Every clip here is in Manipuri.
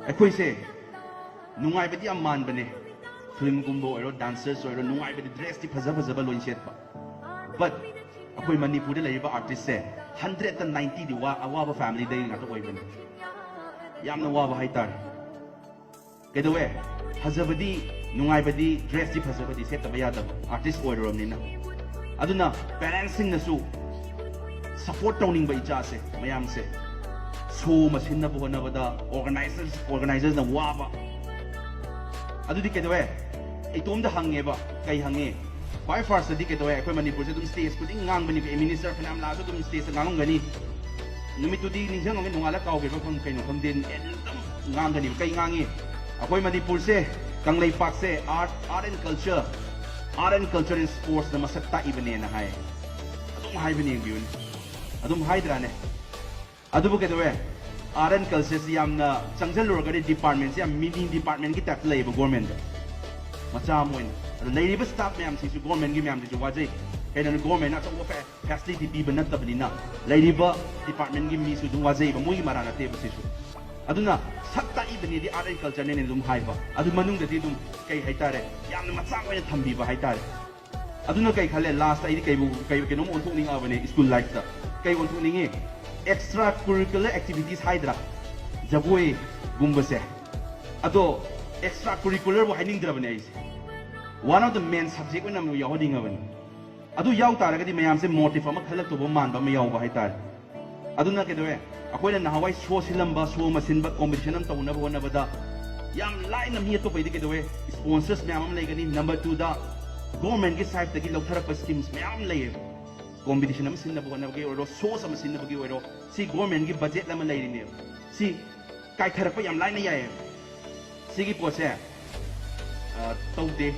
ไอ้คุยเซ่นุ่งไงไปที่อัมมันปะเนี่ยฟิล์มกุมโบไอ้รถแดนเซอร์สวยรถนุ่งไงไปที่เดรสที่พัซซ์บอลลุนเช็ดปะ but ไอ้คุยมันนี่พูดได้เลยว่าอาร์ติสต์เซ่190ดีว่าเอาว่าแฟมิลี่ได้ยังไงตัวไอ้เป็นยามนั้นว่าให้ตายแกดูเว้พัซซ์บดีนุ่งไงไปที่เดรสที่พัซซ์บดีเซ็ตตัวไปยาดับอาร์ติสต์อวยรวมนี่นะอันนั้น balancing นะสู้ support ตรงนี้ไปจ้าเซ่ไม่ยามเซ่สู้มาชินนะพวกนั้นว่า organizers นะว่าปะอันนี้ก็ด้วยไอ้ตัวมันจะหังเงี้ยปะใครหังเงี้ยไฟฟ้าสติก็ด้วยคนมันนี่พูดถึงสเตจพูดถึงงานมันนี่เป็นมินิสเตอร์พนักงานสุดทุ่มสเตจงานของกันนี่นุ่มตัวดีนี่เชื่อว่านุ่งอะไรก็เอาไปเพราะคนใครนุ่งคนเด่นงานกันนี่ใครงานงี้คนมันนี่พูดเซ่กังเลยปักเซ่ art and culture and sports นั่นมาสักตาอีเวนต์นะให้ต้องให้เป็นอย่างเดียวต้องให้ตัวนั้นಅದು ಬುಕ್ಕೆದುವೆ ಆರ್ ಎನ್ ಕಲ್ಸಸ್ ಯಾಮ್ನ ಚಂಗಲ್ ಒಳಗಡೆ ಡಿಪಾರ್ಟ್ಮೆಂಟ್ಸ್ ಯಾಮ್ ಮೀನಿ ಡಿಪಾರ್ಟ್ಮೆಂಟ್ ಗೆ ತಕ್ ಲೈಬ ಗವರ್ನಮೆಂಟ್ ಮಚಾ ಮೊಯ್ನ ಅದು ಲೈರಿಬ ಸ್ಟಾಫ್ ಮ್ಯಾಮ್ ಸಿಸು ಗವರ್ನಮೆಂಟ್ ಗೆ ಮ್ಯಾಮ್ ಸಿಸು ವಾಜೈ ಹೇನ ಗವರ್ನಮೆಂಟ್ ಅತ ಓಫೆ ಫ್ಯಾಸಿಲಿಟಿ ಪಿಬ ನತ್ತಬನಿನ ಲೈರಿಬ ಡಿಪಾರ್ಟ್ಮೆಂಟ್ ಗೆ ಮೀಸು ದು ವಾಜೈ ಬ ಮುಯಿ ಮರಾನ ತೇಬ ಸಿಸು ಅದನ್ನ ಸತ್ತ ಇಬನಿ ದಿ ಆರ್ ಎನ್ ಕಲ್ಚರ್ ನೆ ದುಮ್ ಹಾಯ್ಬ ಅದು ಮನುಂಗದಿ ದುಮ್ ಕೈ ಹೈತಾರೆ ಯಾಮ್ನ ಮಚಾ ಮೊಯ್ನ ಥಂಬಿಬ ಹೈತಾರೆ ಅದನ್ನ ಕೈ ಖಲೆ ಲಾಸ್ಟ್ ಐದಿ ಕೈ ಕೆನೋ ಒಂಥುನಿಂಗ್ ಅವನೆ ಸ್ಕೂಲ್ ಲೈಫ್ ತ ಕೈ ಒಂಥುನಿಂಗ್ extra curricular activities haidra jaboi gumbase ado extra curricular bo haining drabane ai one of the main subject when am yahoding avan adu yaw taragadi mayam se motive ama khalak to bo man ba me yaw ba haitar aduna ke doe akoina na hawai show silamba show machine ba competition am tawna bo na bada yam line am hi to paidi ke doe sponsors me am laigani number 2 da government ki side tagi lok tharak schemes me am lai competition am sin na bukan na bagi oro source am sin na bagi oro si government ki budget lam lai ni si kai tharak pa yam lai na yai si ki pose tau de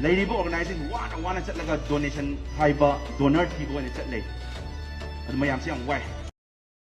lai ri bo organizing one chat laga donation hai ba donor thi bo ni chat lai ad mayam si ang wai